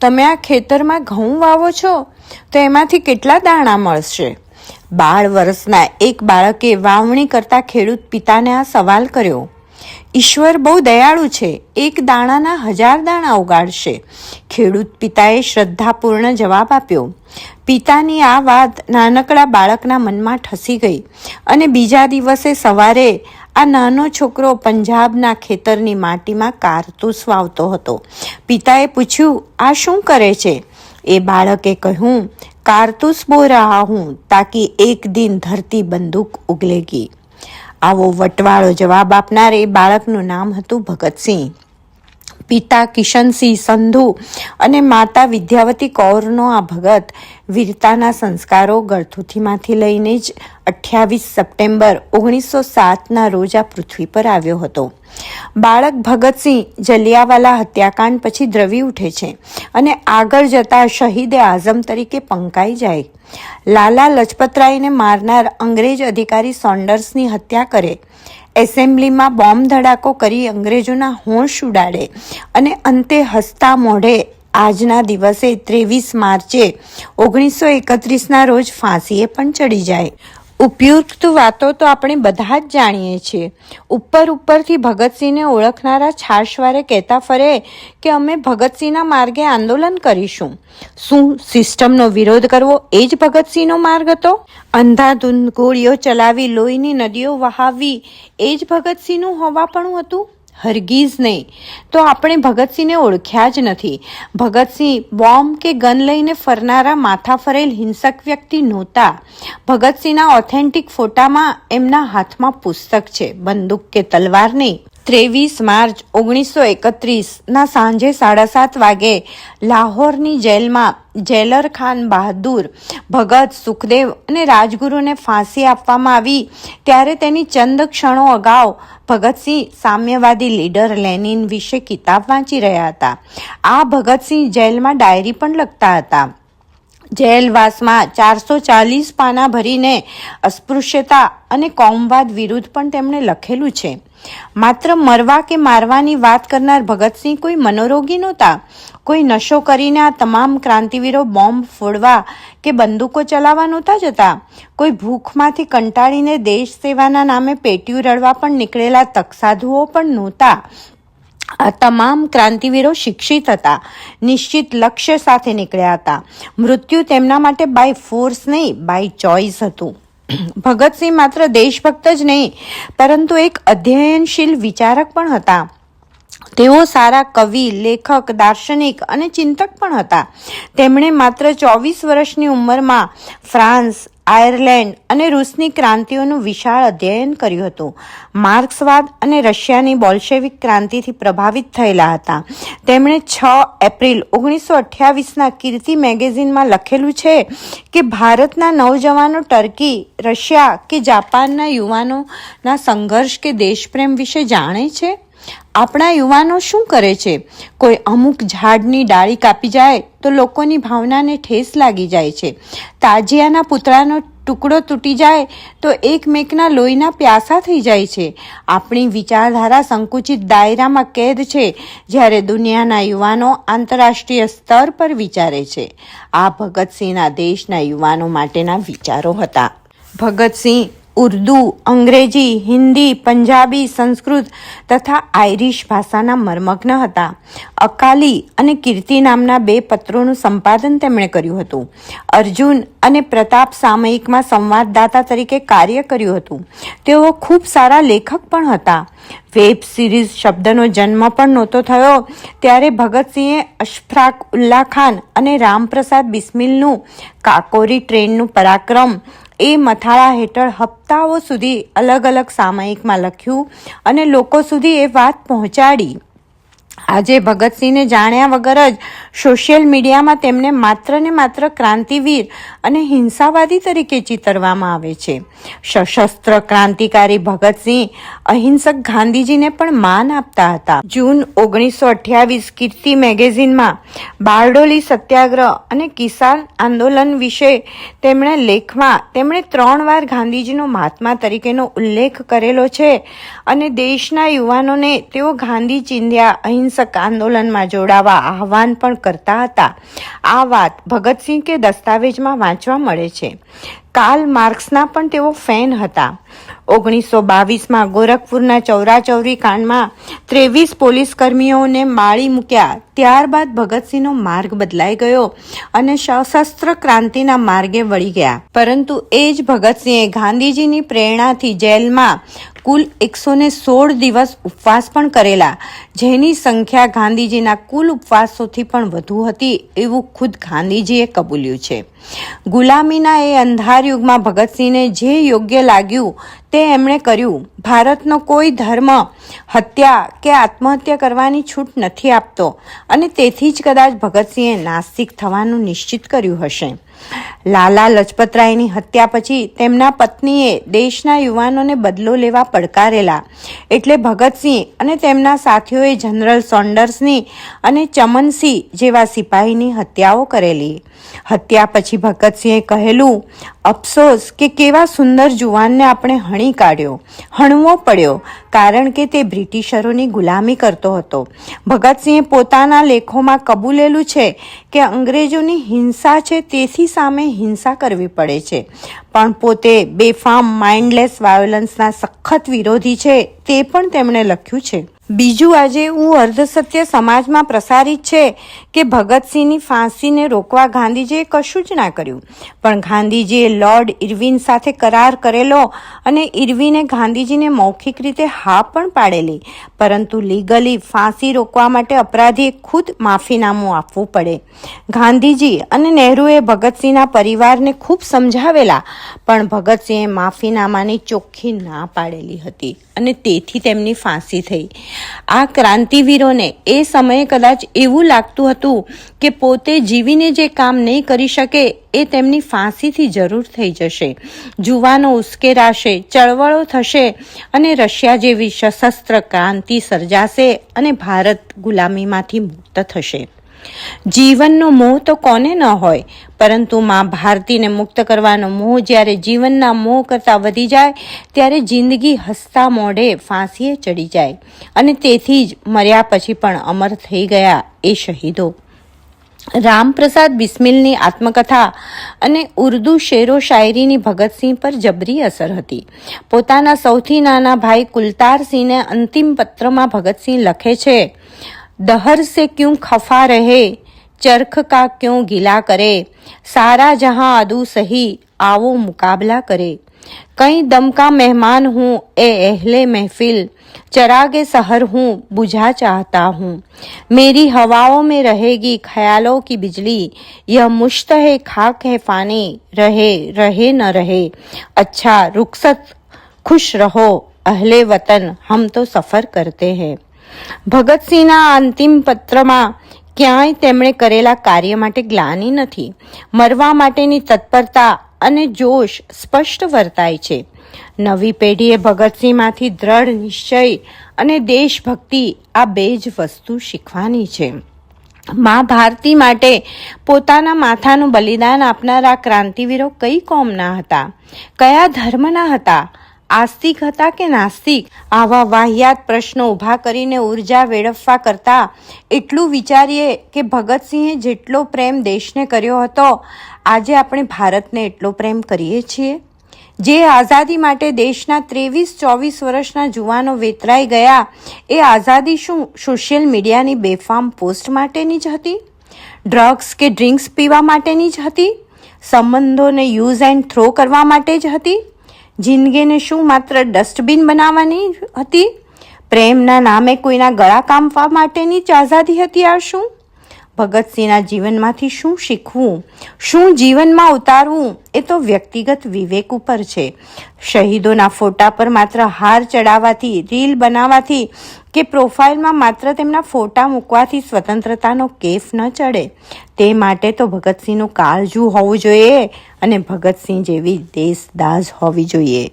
તમે આ ખેતરમાં ઘઉં વાવો છો તો એમાંથી કેટલા દાણા મળશે? 12 વર્ષના એક બાળકે વાવણી કરતા ખેડૂત પિતાને આ સવાલ કર્યો. ઈશ્વર બહુ દયાળુ છે, એક દાણાના 1000 દાણા ઉગાડશે. ખેડૂત પિતાએ શ્રદ્ધાપૂર્ણ જવાબ આપ્યો. પિતાની આ વાત નાનકડા બાળકના મનમાં ઠસી ગઈ અને બીજા દિવસે સવારે આ નાનો છોકરો પંજાબના ખેતરની માટીમાં કારતૂસ વાવતો હતો. પિતાએ પૂછ્યું, આ શું કરે છે? એ બાળકે કહ્યું, કારતૂસ બો રહા હું તાકી એક દિન ધરતી બંદૂક ઉગલેગી. આવો વટવાળો જવાબ આપનાર એ બાળકનું નામ હતું ભગતસિંહ. પિતા કિશનસિંહ સંધુ અને માતા વિદ્યાવતી કૌરનો આ ભગત વીરતાના સંસ્કારો ગળથુથીમાંથી લઈને જ 28 સપ્ટેમ્બર 1907ના રોજ આ પૃથ્વી પર આવ્યો હતો. બાળક ભગતસિંહ જલિયાવાલા હત્યાકાંડ પછી દ્રવી ઉઠે છે અને આગળ જતા શહીદે આઝમ તરીકે પંકાઈ જાય. લાલા લજપતરાયને મારનાર અંગ્રેજ અધિકારી સોન્ડર્સની હત્યા કરે, એસેમ્બલીમાં બોમ્બ ધડાકો કરી અંગ્રેજોના હોશ ઉડાડે અને અંતે હસતા મોઢે આજના દિવસે 23 માર્ચે 1931ના રોજ ફાંસીએ પણ ચડી જાય. ઉપયુક્ત વાતો તો આપણે બધા જ જાણીએ છીએ. ઉપરથી ભગતસિંહને ઓળખનારા છાશવારે કહેતા ફરે કે અમે ભગતસિંહના માર્ગે આંદોલન કરીશું. શું સિસ્ટમનો વિરોધ કરવો એ જ ભગતસિંહનો માર્ગ હતો? અંધાધૂંધ ગોળીઓ ચલાવી લોહીની નદીઓ વહાવવી એ જ ભગતસિંહનું હોવાપણું હતું? હરગીઝ નહીં. તો આપણે ભગતસિંહને ઓળખ્યા જ નથી. ભગતસિંહ બોમ્બ કે ગન લઈને ફરનારા માથા ફરેલ હિંસક વ્યક્તિ નહોતા. ભગતસિંહના ઓથેન્ટિક ફોટામાં એમના હાથમાં પુસ્તક છે, બંદૂક કે તલવાર નહીં. 23 માર્ચ 1931ના સાંજે 7:30 વાગે લાહોરની જેલમાં જેલર ખાન બહાદુર, ભગત, સુખદેવ અને રાજગુરુને ફાંસી આપવામાં આવી ત્યારે તેની ચંદ ક્ષણો અગાઉ ભગતસિંહ સામ્યવાદી લીડર લેનિન વિશે કિતાબ વાંચી રહ્યા હતા. આ ભગતસિંહ જેલમાં ડાયરી પણ લખતા હતા. જેલવાસમાં 440 પાના ભરીને અસ્પૃશ્યતા અને કોમવાદ વિરુદ્ધ પણ તેમણે લખેલું છે. માત્ર મરવા કે મારવાની વાત કરનાર ભગતસિંહ કોઈ મનોરોગી નહોતા. કોઈ નશો કરીને આ તમામ ક્રાંતિવીરો બોમ્બ ફોડવા કે બંદૂકો ચલાવવા નહોતા જતા. કોઈ ભૂખમાંથી કંટાળીને દેશ સેવાના નામે પેટીયું રડવા પણ નીકળેલા તકસાધુઓ પણ નહોતા. આ તમામ ક્રાંતિવીરો શિક્ષિત હતા, નિશ્ચિત લક્ષ્ય સાથે નીકળ્યા હતા. મૃત્યુ તેમના માટે બાય ફોર્સ નહીં, બાય ચોઇસ હતું. ભગતસિંહ માત્ર દેશભક્ત જ નહીં પરંતુ એક અધ્યયનશીલ વિચારક પણ હતા. તેઓ સારા કવિ, લેખક, દાર્શનિક અને ચિંતક પણ હતા. તેમણે માત્ર 24 વર્ષની ઉંમરમાં ફ્રાન્સ, આયર્લેન્ડ અને રૂસની ક્રાંતિઓનું વિશાળ અધ્યયન કર્યું હતું. માર્ક્સવાદ અને રશિયાની બોલ્શેવિક ક્રાંતિથી પ્રભાવિત થયેલા હતા. તેમણે 6 એપ્રિલ 1928ના કીર્તિ મેગેઝિનમાં લખેલું છે કે ભારતના નવજવાનો ટર્કી, રશિયા કે જાપાનના યુવાનોના સંઘર્ષ કે દેશપ્રેમ વિશે જાણે છે. આપણા યુવાનો શું કરે છે? કોઈ અમુક ઝાડની ડાળી કાપી જાય તો લોકોની ભાવનાને ઠેસ લાગી જાય છે. તાજિયાના પૂતળાનો ટુકડો તૂટી જાય તો એકમેકના લોહીના પ્યાસા થઈ જાય છે. આપણી વિચારધારા સંકુચિત દાયરામાં કેદ છે જ્યારે દુનિયાના યુવાનો આંતરરાષ્ટ્રીય સ્તર પર વિચારે છે. આ ભગતસિંહના દેશના યુવાનો માટેના વિચારો હતા. ભગતસિંહ ઉર્દુ, અંગ્રેજી, હિન્દી, પંજાબી, સંસ્કૃત તથા આયરિશ ભાષાના મર્મજ્ઞ હતા. અકાલી અને કીર્તિ નામના 2 પત્રોનું સંપાદન તેમણે કર્યું હતું. અર્જુન અને પ્રતાપ સામયિકમાં સંવાદદાતા તરીકે કાર્ય કર્યું હતું. તેઓ ખૂબ સારા લેખક પણ હતા. વેબ સિરીઝ શબ્દનો જન્મ પણ નહોતો થયો ત્યારે ભગતસિંહે અશફાક ઉલ્લા ખાન અને રામપ્રસાદ બિસ્મિલનું કાકોરી ટ્રેનનું પરાક્રમ એ મથાળા હેઠળ હપ્તાઓ સુધી અલગ અલગ સામયિકમાં લખ્યું અને લોકો સુધી એ વાત પહોંચાડી. આજે ભગતસિંહને જાણ્યા વગર જ સોશિયલ મીડિયામાં તેમને માત્ર ને માત્ર ક્રાંતિવીર અને હિંસાવાદી તરીકે ચિતરવામાં આવે છે. સશસ્ત્ર ક્રાંતિકારી ભગતસિંહ અહિંસક ગાંધીજીને પણ માન આપતા હતા. જૂન 1928 કીર્તિ મેગેઝિનમાં બારડોલી સત્યાગ્રહ અને કિસાન આંદોલન વિશે તેમણે લેખમાં તેમણે 3 વાર ગાંધીજીનો મહાત્મા તરીકેનો ઉલ્લેખ કરેલો છે અને દેશના યુવાનોને તેઓ ગાંધી ચિંધ્યા અહિંસક અહિંસક આંદોલનમાં જોડાવા આહવાન પણ કરતા હતા. આ વાત ભગતસિંહ કે દસ્તાવેજમાં વાંચવા મળે છે. કાર્લ માર્ક્સના પણ તેઓ ફેન હતા. 1922માં ગોરખપુરના ચૌરાચૌરી કાંડમાં 23 પોલીસ કર્મીઓને માળી મૂક્યા. ત્યારબાદ ભગતસિંહનો માર્ગ બદલાઈ ગયો અને સશસ્ત્ર ક્રાંતિના માર્ગે વળી ગયા. પરંતુ એ જ ભગતસિંહે ગાંધીજીની પ્રેરણાથી જેલમાં કુલ 116 દિવસ ઉપવાસ પણ કરેલા, જેની સંખ્યા ગાંધીજીના કુલ ઉપવાસોથી પણ વધુ હતી એવું ખુદ ગાંધીજીએ કબૂલ્યું છે. ગુલામીના એ અંધાર યુગમાં ભગતસિંહને જે યોગ્ય લાગ્યું તે એમણે કર્યું. ભારતનો કોઈ ધર્મ હત્યા કે આત્મહત્યા કરવાની છૂટ નથી આપતો અને તેથી જ કદાચ ભગતસિંહે નાસ્તિક થવાનું નિશ્ચિત કર્યું હશે. લાલા લજપતરાયની હત્યા પછી તેમના પત્નીએ દેશના યુવાનોને બદલો લેવા પડકારેલા, એટલે ભગતસિંહ અને તેમના સાથીઓએ જનરલ સોન્ડર્સની અને ચમનસિંહ જેવા સિપાહીની હત્યાઓ કરેલી. હત્યા પછી ભગતસિંહે કહેલું, અફસોસ કે કેવા સુંદર જુવાનને આપણે હણી કાઢ્યો, હણવો પડ્યો, કારણ કે તે બ્રિટિશરોની ગુલામી કરતો હતો. ભગતસિંહે પોતાના લેખોમાં કબૂલેલું છે કે અંગ્રેજોની હિંસા છે તેથી સામે હિંસા કરવી પડે છે, પણ પોતે બેફામ માઇન્ડલેસ વાયોલન્સના સખત વિરોધી છે તે પણ તેમણે લખ્યું છે. બીજું, આજે એવું અર્ધસત્ય સમાજમાં પ્રસારિત છે કે ભગતસિંહની ફાંસીને રોકવા ગાંધીજીએ કશું જ ના કર્યું, પણ ગાંધીજીએ લોર્ડ ઇરવિન સાથે કરાર કરેલો અને ઇરવિને ગાંધીજીને મૌખિક રીતે હા પણ પાડેલી, પરંતુ લીગલી ફાંસી રોકવા માટે અપરાધીએ ખુદ માફીનામું આપવું પડે. ગાંધીજી અને નહેરુએ ભગતસિંહના પરિવારને ખૂબ સમજાવેલા, પણ ભગતસિંહે માફીનામાની ચોખ્ખી ના પાડેલી હતી અને તેથી તેમની ફાંસી થઈ. આ ક્રાંતિવીરોને એ સમયે કદાચ એવું લાગતું હતું કે પોતે જીવીને જે કામ નહીં કરી શકે એ તેમની ફાંસીથી જરૂર થઈ જશે. જુવાનો ઉશ્કેરાશે, ચળવળો થશે અને રશિયા જેવી સશસ્ત્ર ક્રાંતિ સર્જાશે અને ભારત ગુલામીમાંથી મુક્ત થશે. જીવનનો મોહ તો કોને ન હોય, પરંતુ માં ભારતીને મુક્ત કરવાનો મોહ જ્યારે જીવનના મોહ કરતાં વધી જાય ત્યારે જિંદગી હસતા મોઢે ફાંસીએ ચડી જાય અને તેથી જ મર્યા પછી પણ અમર થઈ ગયા એ શહીદો. રામપ્રસાદ બિસ્મિલની આત્મકથા અને ઉર્દૂ શેરો શાયરીની ભગતસિંહ પર જબરી અસર હતી. પોતાના સૌથી નાના ભાઈ કુલતારસિંહને અંતિમ પત્રમાં ભગતસિંહ લખે છે, દહર સે ક્યું ખફા રહે, ચરખ કા ક્યું ગિલા કરે, સારા જહાં અદુ સહી, આવો મુકાબલા કરે. કઈ દમ કા મહેમાન હું એ અહલે મહેફિલ, ચરાગે સહર હું બુझा चाहता हूँ. मेरी हवाओं में रहेगी ख्यालों की बिजली, यह मुश्त है खाक है फानी, रहे न रहे. अच्छा रुखसत खुश रहो अहले वतन, हम तो सफर करते हैं. ભગતસિંહના અંતિમ પત્રમાં ક્યાંય તેમણે કરેલા કાર્ય માટે ગ્લાનિ નથી. મરવા માટેની તત્પરતા અને જોશ સ્પષ્ટ વર્તાય છે. નવી પેઢીએ ભગતસિંહમાંથી દ્રઢ નિશ્ચય અને દેશભક્તિ આ બે જ વસ્તુ શીખવાની છે. મા ભારતી માટે પોતાના માથાનું બલિદાન આપનારા ક્રાંતિવીરો કઈ કોમના હતા, કયા ધર્મના હતા, આસ્તિક હતા કે નાસ્તિક? આવા વાહિયાત પ્રશ્નો ઊભા કરીને ઉર્જા વેડફવા કરતા એટલું વિચારીએ કે ભગતસિંહે જેટલો પ્રેમ દેશને કર્યો હતો, આજે આપણે ભારતને એટલો પ્રેમ કરીએ છીએ? જે આઝાદી માટે દેશના 23-24 વર્ષના જુવાનો વેતરાઈ ગયા, એ આઝાદી શું સોશિયલ મીડિયાની બેફામ પોસ્ટ માટેની જ હતી? ડ્રગ્સ કે ડ્રિંક્સ પીવા માટેની જ હતી? સંબંધોને યુઝ એન્ડ થ્રો કરવા માટે જ હતી? જિંદગીને શું માત્ર ડસ્ટબિન બનાવવાની હતી? પ્રેમના નામે કોઈના ગળા કાપવા માટેની જ આઝાદી હતી આ શું? ભગતસિંહના જીવનમાંથી શું શીખવું, શું જીવનમાં ઉતારવું એ તો વ્યક્તિગત વિવેક ઉપર છે. શહીદોના ફોટા પર માત્ર હાર ચડાવવાથી, રીલ બનાવવાથી કે પ્રોફાઇલમાં માત્ર તેમના ફોટા મૂકવાથી સ્વતંત્રતાનો કેફ ન ચડે. તે માટે તો ભગતસિંહનું કાળજું હોવું જોઈએ અને ભગતસિંહ જેવી દેશદાઝ હોવી જોઈએ.